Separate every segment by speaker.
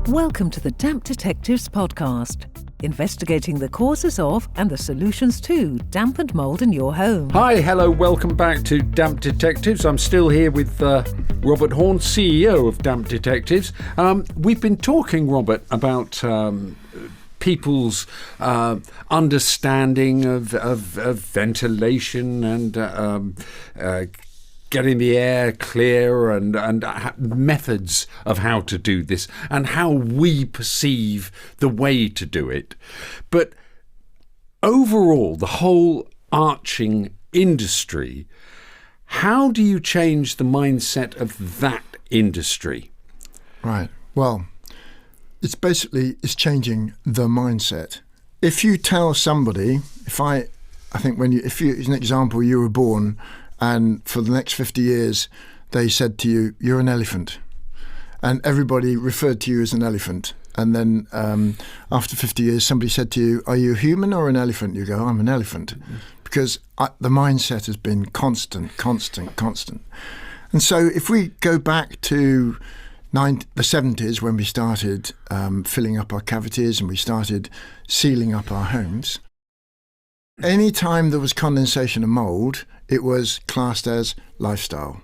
Speaker 1: Welcome to the Damp Detectives podcast, investigating the causes of and the solutions to damp and mould in your home.
Speaker 2: Hi, hello, welcome back to Damp Detectives. I'm still here with Robert Horn, CEO of Damp Detectives. We've been talking, Robert, about people's understanding of ventilation and getting the air clear and methods of how to do this and how we perceive the way to do it. But overall, the whole arching industry, how do you change the mindset of that industry?
Speaker 3: Right. Well, it's changing the mindset. If you tell somebody, if you, as an example, you were born and for the next 50 years, they said to you, you're an elephant. And everybody referred to you as an elephant. And then after 50 years, somebody said to you, are you a human or an elephant? You go, I'm an elephant. Because the mindset has been constant. And so if we go back to the 70s when we started filling up our cavities and we started sealing up our homes, any time there was condensation and mould, it was classed as lifestyle.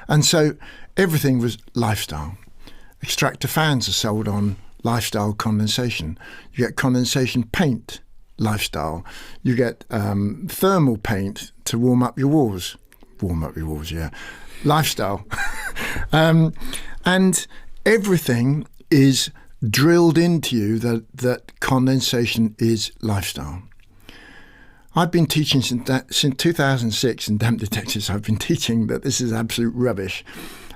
Speaker 3: And so everything was lifestyle. Extractor fans are sold on lifestyle condensation. You get condensation paint, lifestyle. You get thermal paint to warm up your walls. Lifestyle. And everything is drilled into you that condensation is lifestyle. I've been teaching since 2006 in Damp Detectives. I've been teaching that this is absolute rubbish.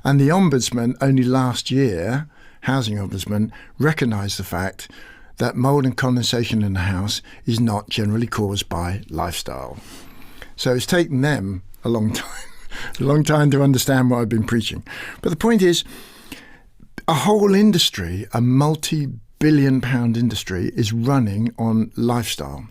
Speaker 3: And the ombudsman only last year, housing ombudsman, recognised the fact that mould and condensation in the house is not generally caused by lifestyle. So it's taken them a long time to understand what I've been preaching. But the point is, a whole industry, a multi-billion-pound industry, is running on lifestyle.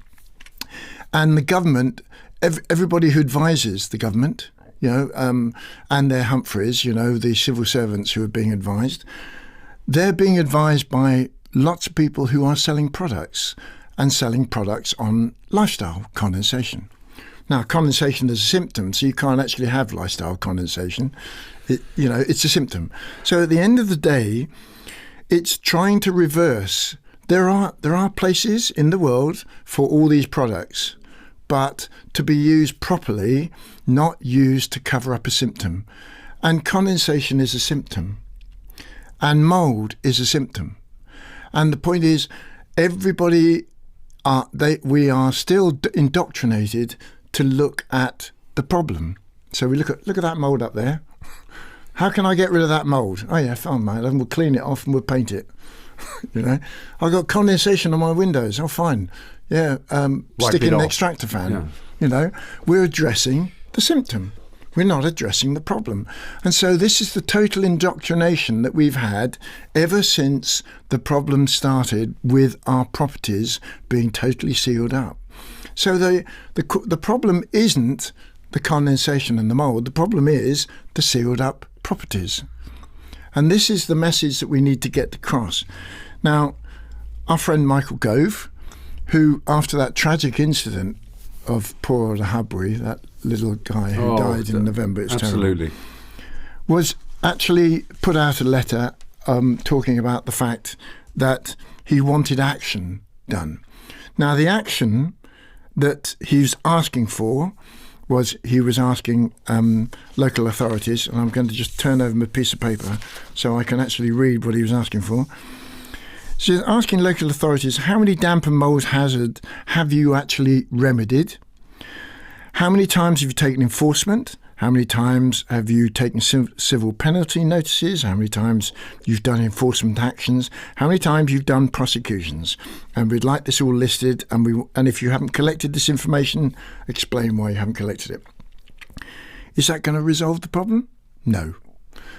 Speaker 3: And the government, everybody who advises the government, and their Humphreys, the civil servants who are being advised, they're being advised by lots of people who are selling products on lifestyle condensation. Now, condensation is a symptom, so you can't actually have lifestyle condensation. It's a symptom. So at the end of the day, it's trying to reverse. There are places in the world for all these products, but to be used properly, not used to cover up a symptom. And condensation is a symptom. And mould is a symptom. And the point is, we are still indoctrinated to look at the problem. So we look at that mould up there. How can I get rid of that mould? Oh yeah, fine, mate. And we'll clean it off and we'll paint it. I've got condensation on my windows. Oh, fine. Yeah, stick in an extractor fan. Yeah. We're addressing the symptom. We're not addressing the problem. And so this is the total indoctrination that we've had ever since the problem started with our properties being totally sealed up. So the problem isn't the condensation and the mould. The problem is the sealed up properties. And this is the message that we need to get across. Now, our friend Michael Gove, who after that tragic incident of poor old Hubbury, that little guy who died in November, it's
Speaker 2: absolutely
Speaker 3: terrible, was actually put out a letter talking about the fact that he wanted action done. Now, the action that he's asking for he was asking local authorities, and I'm going to just turn over my piece of paper so I can actually read what he was asking for. So he's asking local authorities, how many damp and mould hazard have you actually remedied? How many times have you taken enforcement? How many times have you taken civil penalty notices? How many times you've done enforcement actions? How many times you've done prosecutions? And we'd like this all listed. And if you haven't collected this information, explain why you haven't collected it. Is that going to resolve the problem? No.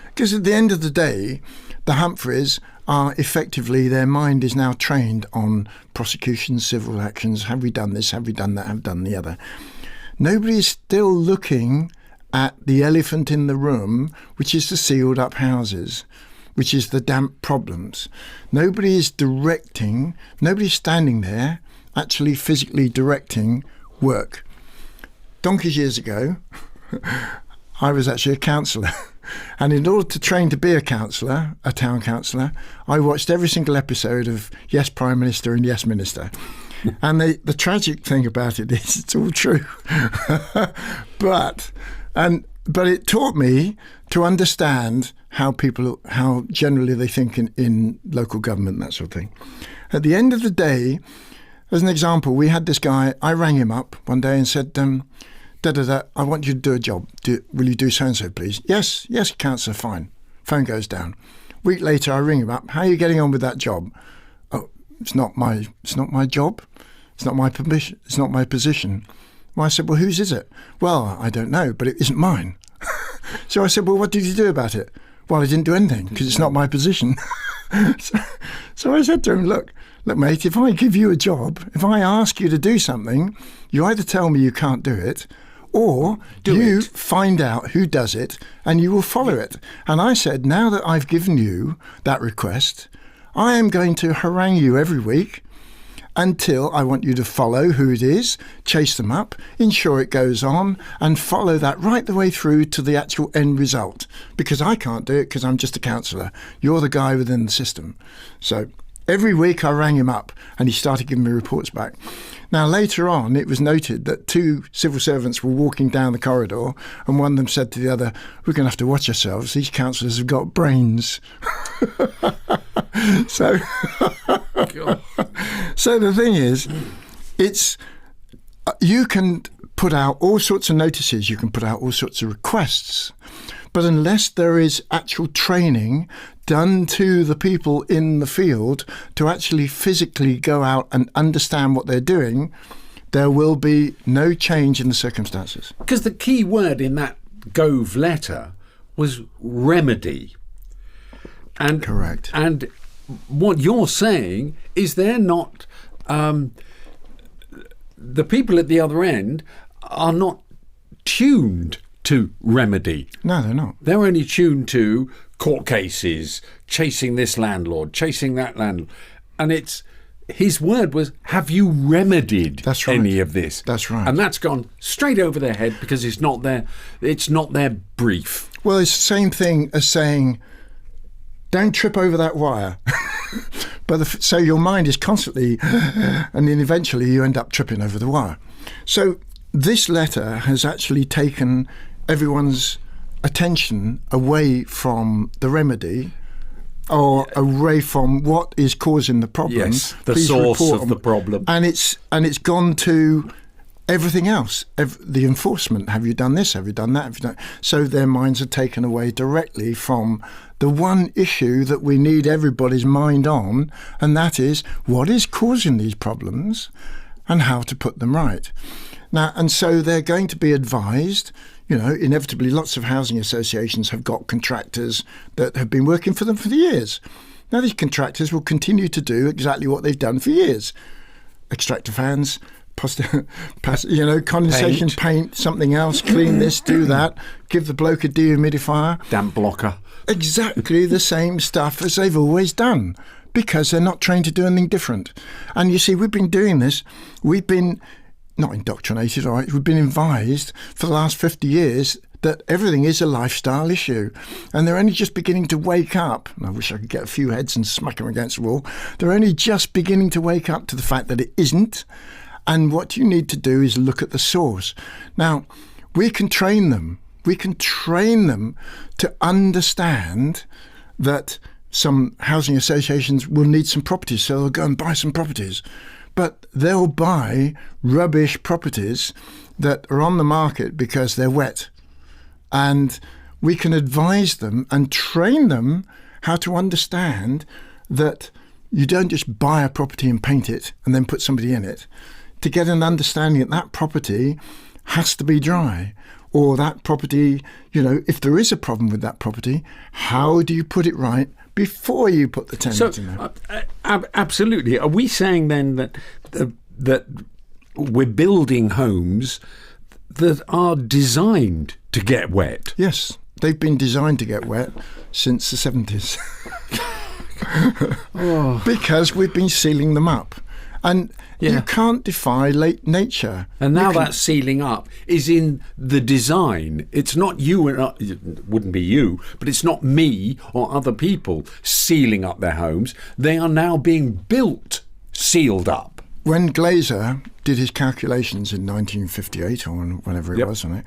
Speaker 3: Because at the end of the day, the Humphreys are effectively, their mind is now trained on prosecutions, civil actions. Have we done this? Have we done that? Have we done the other? Nobody is still looking at the elephant in the room, which is the sealed up houses. which is the damp problems. Nobody is directing, nobody's standing there actually physically directing work. Donkey's years ago, I was actually a councillor. And in order to train to be a councillor, a town councillor, I watched every single episode of Yes Prime Minister and Yes Minister. And the tragic thing about it is it's all true. But it taught me to understand how generally they think in local government and that sort of thing. At the end of the day, as an example, we had this guy, I rang him up one day and said, I want you to do a job. Will you do so-and-so, please? Yes, councillor, fine. Phone goes down. Week later, I ring him up. How are you getting on with that job? Oh, it's not my job. It's not my permission. It's not my position. Well, I said, well, whose is it? Well, I don't know, but it isn't mine. So I said, well, what did you do about it? Well, I didn't do anything because it's not my position. So I said to him, look, mate, if I give you a job, if I ask you to do something, you either tell me you can't do it, or you find out who does it and you will follow it. And I said, now that I've given you that request, I am going to harangue you every week until I want you to follow who it is, chase them up, ensure it goes on, and follow that right the way through to the actual end result. Because I can't do it because I'm just a councillor. You're the guy within the system. So every week I rang him up and he started giving me reports back. Now, later on, it was noted that two civil servants were walking down the corridor and one of them said to the other, we're going to have to watch ourselves. These councillors have got brains. So the thing is, you can put out all sorts of notices, you can put out all sorts of requests, but unless there is actual training done to the people in the field to actually physically go out and understand what they're doing, there will be no change in the circumstances.
Speaker 2: Because the key word in that Gove letter was remedy. And,
Speaker 3: correct.
Speaker 2: And what you're saying is they're not... the people at the other end are not tuned to remedy.
Speaker 3: No, they're not.
Speaker 2: They're only tuned to court cases, chasing this landlord, chasing that landlord. And his word was, have you remedied any of this?
Speaker 3: That's right.
Speaker 2: And that's gone straight over their head because it's not their brief.
Speaker 3: Well, it's the same thing as saying, don't trip over that wire. So your mind is constantly, and then eventually you end up tripping over the wire. So this letter has actually taken everyone's attention away from the remedy or away from what is causing the problem.
Speaker 2: Yes, the source of the problem.
Speaker 3: And it's gone to everything else. The enforcement. Have you done this? Have you done that? So their minds are taken away directly from the one issue that we need everybody's mind on, and that is what is causing these problems and how to put them right. Now, and so they're going to be advised, inevitably lots of housing associations have got contractors that have been working for them for years. Now, these contractors will continue to do exactly what they've done for years. Extractor fans, condensation, paint, something else, clean this, do that, give the bloke a dehumidifier.
Speaker 2: Damp blocker.
Speaker 3: Exactly the same stuff as they've always done, because they're not trained to do anything different. And you see, we've been doing this, we've been not indoctrinated, all right, we've been advised for the last 50 years that everything is a lifestyle issue. And they're only just beginning to wake up. And I wish I could get a few heads and smack them against the wall. They're only just beginning to wake up to the fact that it isn't. And what you need to do is look at the source. Now, we can train them. We can train them to understand that some housing associations will need some properties, so they'll go and buy some properties. But they'll buy rubbish properties that are on the market because they're wet. And we can advise them and train them how to understand that you don't just buy a property and paint it and then put somebody in it. To get an understanding that that property has to be dry, or that property, if there is a problem with that property, how do you put it right before you put the tenant in there?
Speaker 2: Absolutely. Are we saying then that we're building homes that are designed to get wet?
Speaker 3: Yes. They've been designed to get wet since the 70s. Because we've been sealing them up. And you can't defy late nature.
Speaker 2: And now that sealing up is in the design. It's not you, it wouldn't be you, but it's not me or other people sealing up their homes. They are now being built sealed up.
Speaker 3: When Glazer did his calculations in 1958 or whenever it was on it,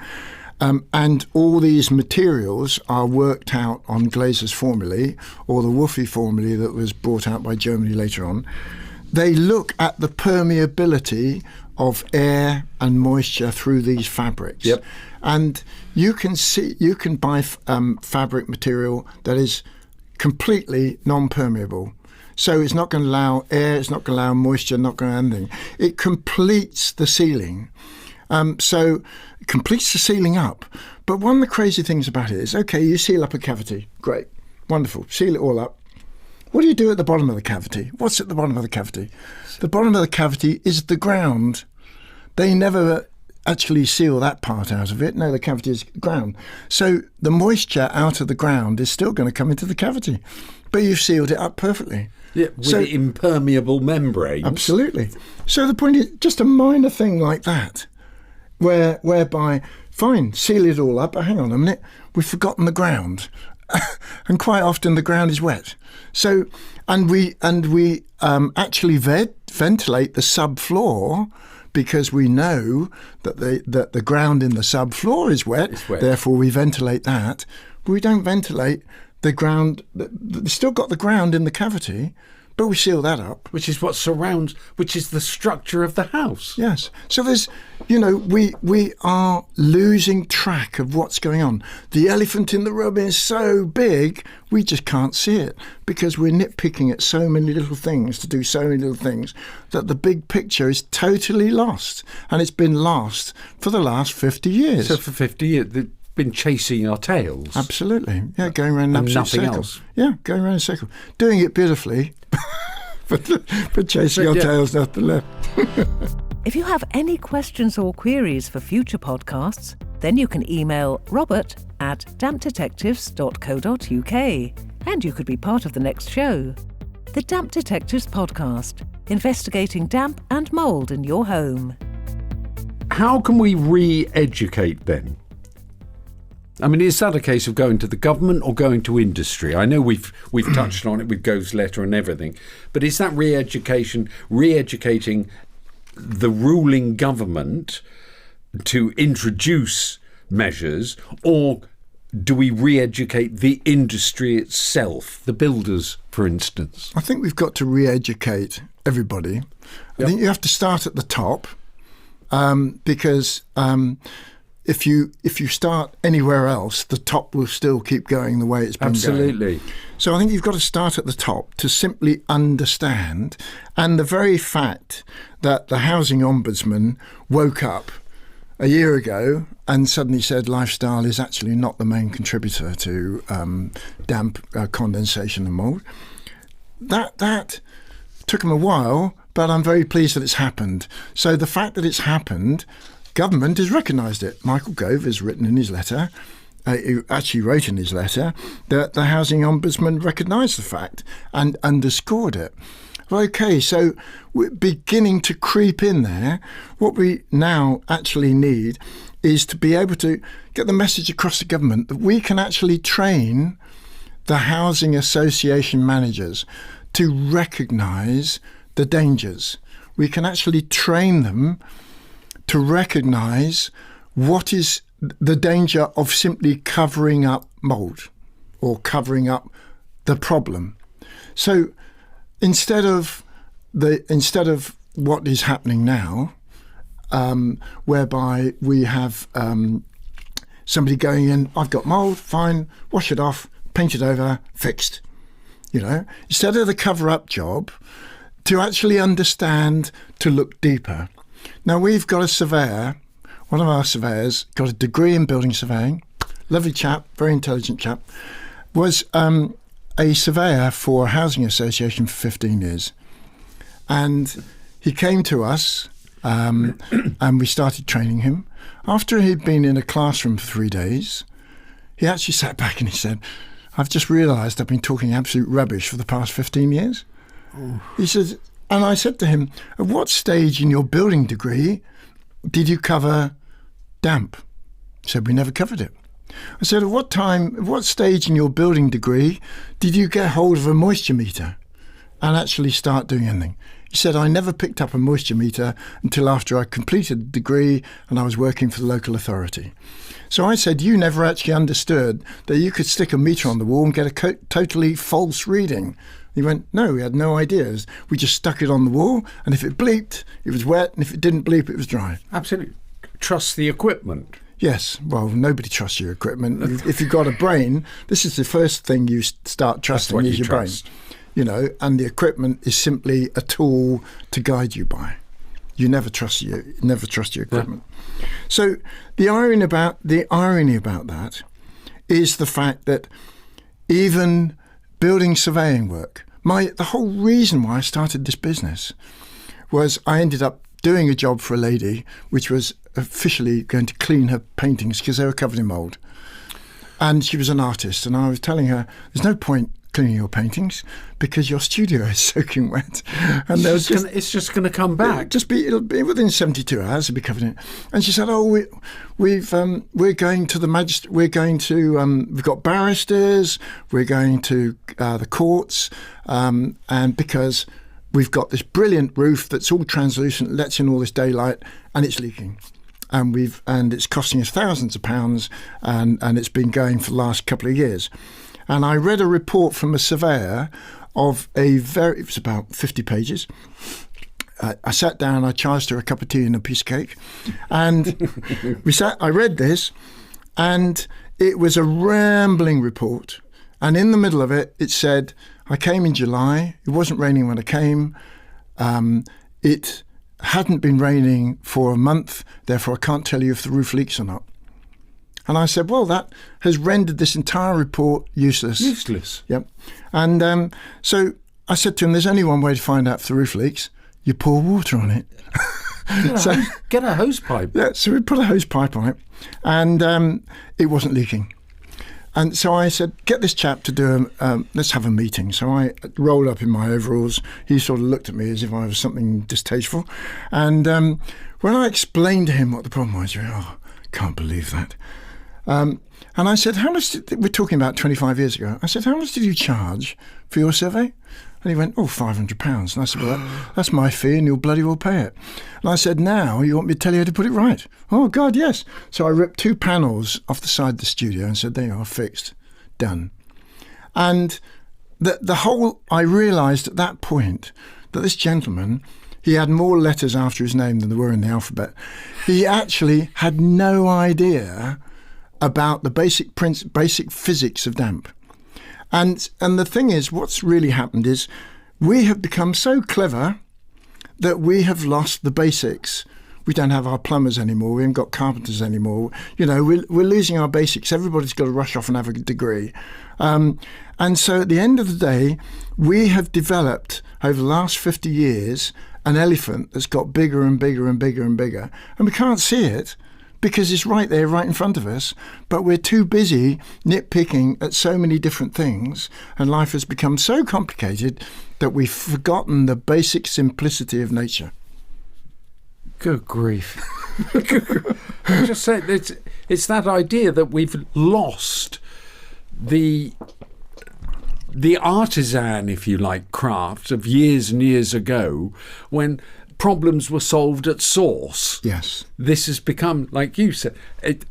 Speaker 3: and all these materials are worked out on Glazer's formulae or the Woofy formulae that was brought out by Germany later on, they look at the permeability of air and moisture through these fabrics.
Speaker 2: Yep.
Speaker 3: And you can buy fabric material that is completely non-permeable. So it's not going to allow air, it's not going to allow moisture, not going to anything. It completes the sealing. So it completes the sealing up. But one of the crazy things about it is, okay, you seal up a cavity. Great. Wonderful. Seal it all up. What do you do at the bottom of the cavity? What's at the bottom of the cavity? The bottom of the cavity is the ground. They never actually seal that part out of it. No, the cavity is ground. So the moisture out of the ground is still going to come into the cavity. But you've sealed it up perfectly.
Speaker 2: Yeah, with the impermeable membrane.
Speaker 3: Absolutely. So the point is, just a minor thing like that, whereby, fine, seal it all up, but hang on a minute, we've forgotten the ground. And quite often the ground is wet. So, and we actually ventilate the subfloor because we know that the ground in the subfloor is wet.
Speaker 2: It's wet.
Speaker 3: Therefore, we ventilate that. But we don't ventilate the ground. We've still got the ground in the cavity, but we seal that up.
Speaker 2: Which is what surrounds, which is the structure of the house.
Speaker 3: Yes. So there's, we are losing track of what's going on. The elephant in the room is so big, we just can't see it because we're nitpicking at so many little things to do so many little things that the big picture is totally lost. And it's been lost for the last 50 years.
Speaker 2: So for 50 years, they've been chasing our tails.
Speaker 3: Absolutely. Yeah, going around in an absolute circle.
Speaker 2: Else.
Speaker 3: Yeah, going around in a circle. Doing it beautifully. but chasing our tails nothing left.
Speaker 1: If you have any questions or queries for future podcasts, then you can email robert@dampdetectives.co.uk and you could be part of the next show. The Damp Detectives Podcast, investigating damp and mould in your home.
Speaker 2: How can we re-educate then? I mean, is that a case of going to the government or going to industry? I know we've touched on it with Gove's letter and everything, but is that re-educating the ruling government to introduce measures, or do we re-educate the industry itself, the builders, for instance?
Speaker 3: I think we've got to re-educate everybody. I think you have to start at the top because if you start anywhere else, the top will still keep going the way it's been
Speaker 2: Absolutely.
Speaker 3: going. So I think you've got to start at the top to simply understand. And the very fact that the housing ombudsman woke up a year ago and suddenly said lifestyle is actually not the main contributor to damp, condensation and mould, that took him a while, but I'm very pleased that it's happened. So the fact that it's happened, government has recognised it. Michael Gove has written in his letter, he actually wrote in his letter, that the housing ombudsman recognised the fact and underscored it. Okay, so we're beginning to creep in there. What we now actually need is to be able to get the message across to government that we can actually train the housing association managers to recognise the dangers. We can actually train them to recognise what is the danger of simply covering up mould or covering up the problem. So instead of what is happening now, whereby we have somebody going in, I've got mould, fine, wash it off, paint it over, fixed. Instead of the cover-up job, to actually understand, to look deeper. Now, we've got a surveyor, one of our surveyors, got a degree in building surveying, lovely chap, very intelligent chap, was a surveyor for a housing association for 15 years. And he came to us and we started training him. After he'd been in a classroom for 3 days, he actually sat back and he said, I've just realised I've been talking absolute rubbish for the past 15 years. Oh. He says, and I said to him, at what stage in your building degree did you cover damp? He said, we never covered it. I said, at what stage in your building degree did you get hold of a moisture meter and actually start doing anything? He said, I never picked up a moisture meter until after I completed the degree and I was working for the local authority. So I said, you never actually understood that you could stick a meter on the wall and get a totally false reading. He went, no, we had no ideas. We just stuck it on the wall, and if it bleeped, it was wet, and if it didn't bleep, it was dry.
Speaker 2: Absolutely. Trust the equipment.
Speaker 3: Yes, well, nobody trusts your equipment. If you've got a brain, this is the first thing you start trusting is your brain. You know, and the equipment is simply a tool to guide you by. You never trust your equipment. Yeah. So the irony about that is the fact that even building surveying work, the whole reason why I started this business was I ended up doing a job for a lady which was officially going to clean her paintings because they were covered in mould. And she was an artist, and I was telling her, there's no point cleaning your paintings because your studio is soaking wet, and
Speaker 2: it's just going to come back.
Speaker 3: It'll be within 72 hours. It'll be covered in it. And she said, "Oh, we're going to the magistrate. We've got barristers. We're going to the courts, and because we've got this brilliant roof that's all translucent, lets in all this daylight, and it's leaking." And it's costing us thousands of pounds, and it's been going for the last couple of years. And I read a report from a surveyor of it was about 50 pages. I sat down, I charged her a cup of tea and a piece of cake, and I read this, and it was a rambling report. And in the middle of it, it said, I came in July, it wasn't raining when I came, it hadn't been raining for a month, therefore I can't tell you if the roof leaks or not. And I said, well, that has rendered this entire report useless.
Speaker 2: Useless.
Speaker 3: Yep. And so I said to him, there's only one way to find out if the roof leaks. You pour water on it.
Speaker 2: Get a hose pipe.
Speaker 3: Yeah, so we put a hose pipe on it, and it wasn't leaking. And so I said, get this chap to do let's have a meeting. So I rolled up in my overalls. He sort of looked at me as if I was something distasteful. And when I explained to him what the problem was, he went, oh, can't believe that. And I said, how much we're talking about 25 years ago. I said, how much did you charge for your survey? And he went, £500. And I said, well, that's my fee and you'll bloody well pay it. And I said, now you want me to tell you how to put it right? Oh, God, yes. So I ripped 2 panels off the side of the studio and said, there you are, fixed, done. And I realised at that point that this gentleman, he had more letters after his name than there were in the alphabet. He actually had no idea about the basic physics of damp. And the thing is, what's really happened is we have become so clever that we have lost the basics. We don't have our plumbers anymore. We haven't got carpenters anymore. You know, we're losing our basics. Everybody's got to rush off and have a degree. And so at the end of the day, we have developed over the last 50 years an elephant that's got bigger and bigger and bigger and bigger. And we can't see it, because it's right there, right in front of us, but we're too busy nitpicking at so many different things, and life has become so complicated that we've forgotten the basic simplicity of nature.
Speaker 2: Good grief. I just say it's that idea that we've lost the artisan, if you like, craft of years and years ago, when problems were solved at source.
Speaker 3: Yes.
Speaker 2: This has become, like you said,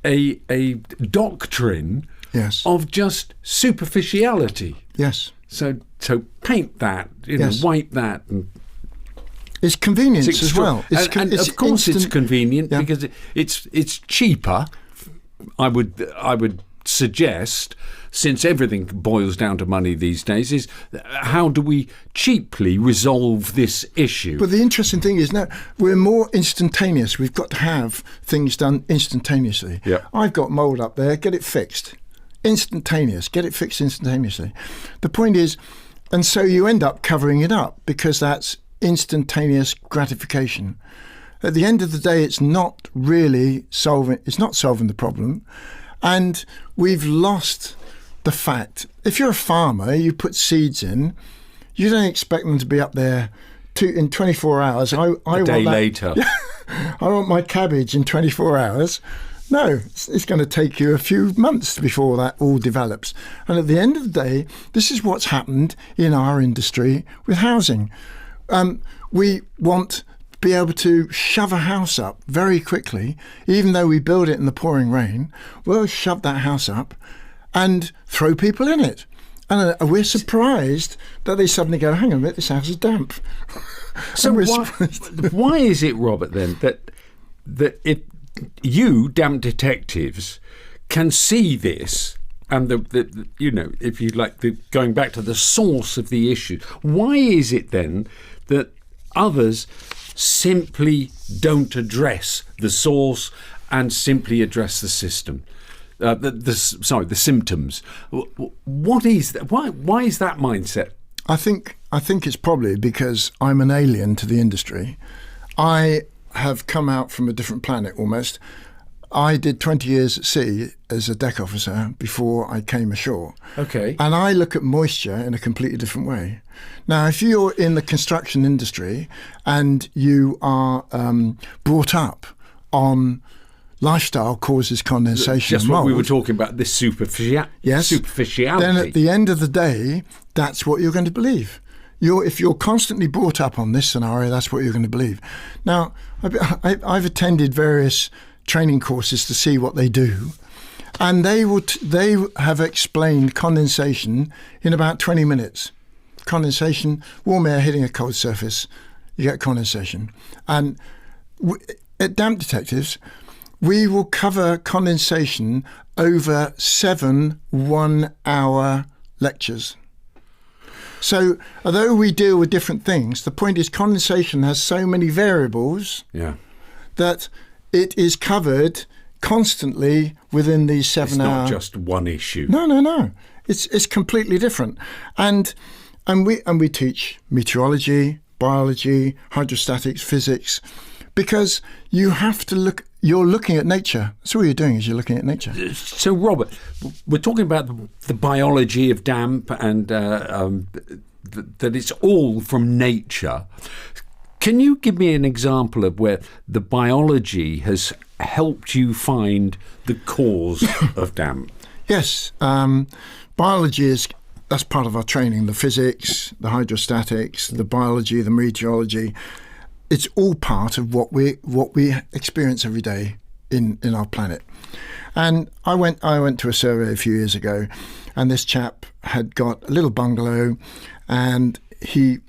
Speaker 2: a doctrine of just superficiality.
Speaker 3: Yes.
Speaker 2: So paint that, wipe that. And
Speaker 3: it's convenience as well.
Speaker 2: And of course it's convenient because it's cheaper, I would suggest, since everything boils down to money these days, is how do we cheaply resolve this issue?
Speaker 3: But the interesting thing is now we're more instantaneous. We've got to have things done instantaneously.
Speaker 2: Yep.
Speaker 3: I've got mould up there, get it fixed. Instantaneous, get it fixed instantaneously. The point is, and so you end up covering it up because that's instantaneous gratification. At the end of the day, it's not solving the problem. And we've lost the fact, if you're a farmer, you put seeds in, you don't expect them to be up there in 24 hours.
Speaker 2: A day later.
Speaker 3: I want my cabbage in 24 hours. No, it's going to take you a few months before that all develops. And at the end of the day, this is what's happened in our industry with housing. We want to be able to shove a house up very quickly, even though we build it in the pouring rain. We'll shove that house up and throw people in it. And we're surprised that they suddenly go, hang on a minute, this house is damp.
Speaker 2: So why is it, Robert, then, that if you, damp detectives, can see this, and if you like, going back to the source of the issue, why is it then that others simply don't address the source and simply address the system? The symptoms. What is that? Why is that mindset?
Speaker 3: I think it's probably because I'm an alien to the industry. I have come out from a different planet almost. I did 20 years at sea as a deck officer before I came ashore.
Speaker 2: Okay.
Speaker 3: And I look at moisture in a completely different way. Now, if you're in the construction industry and you are brought up on lifestyle causes condensation
Speaker 2: just
Speaker 3: and mould,
Speaker 2: what we were talking about, this superficiality.
Speaker 3: Then at the end of the day, that's what you're going to believe. If you're constantly brought up on this scenario, that's what you're going to believe. Now, I've attended various training courses to see what they do, and they have explained condensation in about 20 minutes. Condensation, warm air hitting a cold surface, you get condensation. And at Damp Detectives, we will cover condensation over 7 one-hour lectures. So although we deal with different things, the point is condensation has so many variables that it is covered constantly within these 7 hours.
Speaker 2: It's not just one issue.
Speaker 3: No. It's completely different. And we teach meteorology, biology, hydrostatics, physics, because you have to look. You're looking at nature. That's all you're doing, is you're looking at nature.
Speaker 2: So, Robert, we're talking about the biology of damp and that it's all from nature. Can you give me an example of where the biology has helped you find the cause of damp?
Speaker 3: Yes. Biology that's part of our training. The physics, the hydrostatics, the biology, the meteorology. It's all part of what we experience every day in our planet. And I went to a survey a few years ago, and this chap had got a little bungalow, and the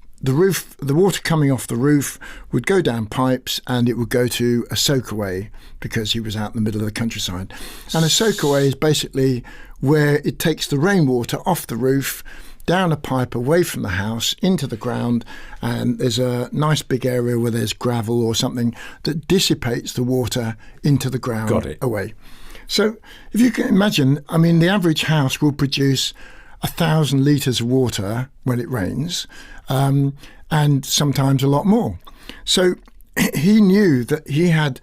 Speaker 3: water coming off the roof would go down pipes, and it would go to a soakaway because he was out in the middle of the countryside. And a soakaway is basically where it takes the rainwater off the roof, down a pipe away from the house into the ground, and there's a nice big area where there's gravel or something that dissipates the water into the ground away. So if you can imagine, I mean, the average house will produce 1,000 litres of water when it rains, and sometimes a lot more. So he knew that he had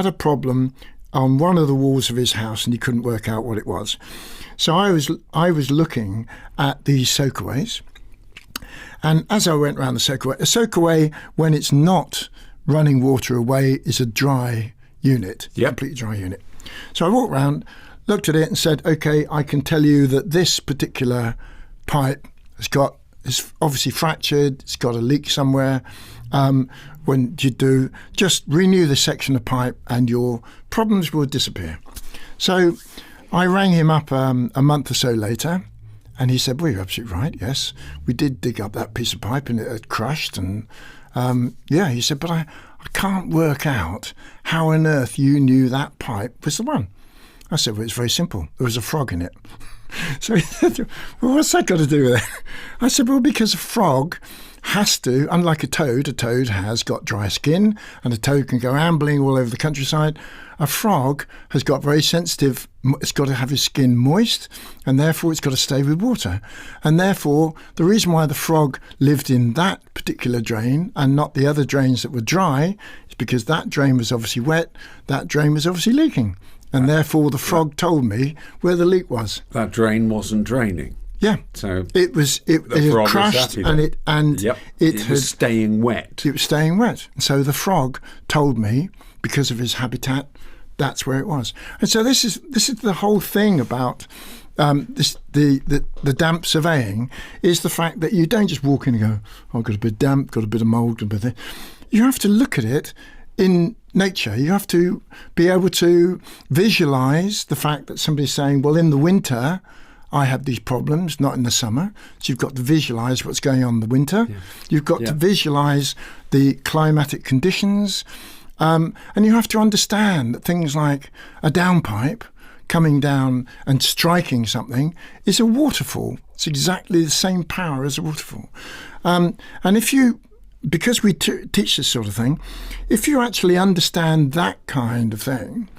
Speaker 3: a problem on one of the walls of his house, and he couldn't work out what it was. So I was looking at these soakaways, and as I went around a soakaway, when it's not running water away, is a dry unit, completely dry unit. So I walked around, looked at it, and said, "Okay, I can tell you that this particular pipe is obviously fractured. It's got a leak somewhere. When you do, just renew the section of pipe, and your problems will disappear." So I rang him up a month or so later, and he said, "Well, you're absolutely right, yes. We did dig up that piece of pipe and it had crushed." And he said, "But I can't work out how on earth you knew that pipe was the one." I said, "Well, it's very simple. There was a frog in it." So he said, "Well, what's that got to do with it?" I said, "Well, because a frog has to, unlike a toad has got dry skin, and a toad can go ambling all over the countryside. A frog has got very sensitive, it's got to have his skin moist, and therefore it's got to stay with water. And therefore, the reason why the frog lived in that particular drain and not the other drains that were dry is because that drain was obviously wet, that drain was obviously leaking. And therefore the frog told me where the leak was.
Speaker 2: That drain wasn't draining.
Speaker 3: Yeah.
Speaker 2: So
Speaker 3: it had crashed and it
Speaker 2: was staying wet.
Speaker 3: It was staying wet. And so the frog told me, because of his habitat, that's where it was. And so this is the whole thing about the damp surveying, is the fact that you don't just walk in and go, oh, I've got a bit of damp, got a bit of mould, got a bit of thing. You have to look at it in nature. You have to be able to visualise the fact that somebody's saying, well, in the winter I have these problems, not in the summer. So you've got to visualise what's going on in the winter. Yeah. You've got to visualise the climatic conditions. And you have to understand that things like a downpipe coming down and striking something is a waterfall. It's exactly the same power as a waterfall. And because we teach this sort of thing, if you actually understand that kind of thing,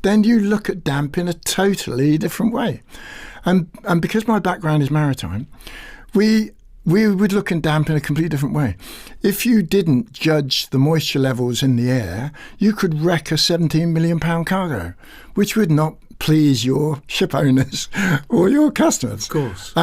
Speaker 3: then you look at damp in a totally different way. And because my background is maritime, we would look at damp in a completely different way. If you didn't judge the moisture levels in the air, you could wreck a £17 million cargo, which would not please your ship owners or your customers.
Speaker 2: Of course.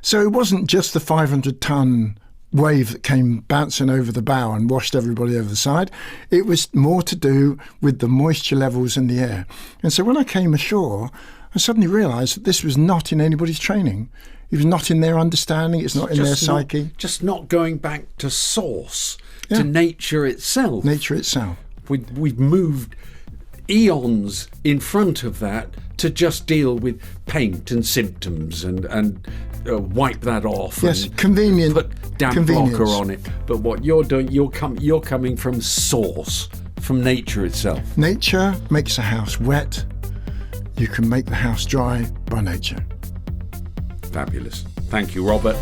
Speaker 3: So it wasn't just the 500-ton wave that came bouncing over the bow and washed everybody over the side. It was more to do with the moisture levels in the air. And so when I came ashore, I suddenly realised that this was not in anybody's training. It was not in their understanding. It's not in their psyche.
Speaker 2: Just not going back to source, to nature itself.
Speaker 3: Nature itself.
Speaker 2: We've moved eons in front of that to just deal with paint and symptoms and wipe that off.
Speaker 3: Yes,
Speaker 2: and
Speaker 3: convenient.
Speaker 2: Put damp blocker on it. But what you're doing, you're coming from source, from nature itself.
Speaker 3: Nature makes a house wet. You can make the house dry by nature.
Speaker 2: Fabulous. Thank you, Robert.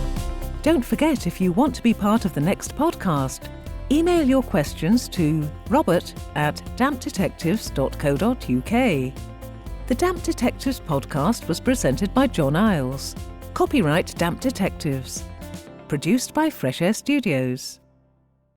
Speaker 1: Don't forget, if you want to be part of the next podcast, email your questions to robert@dampdetectives.co.uk. The Damp Detectives podcast was presented by John Isles. Copyright Damp Detectives. Produced by Fresh Air Studios.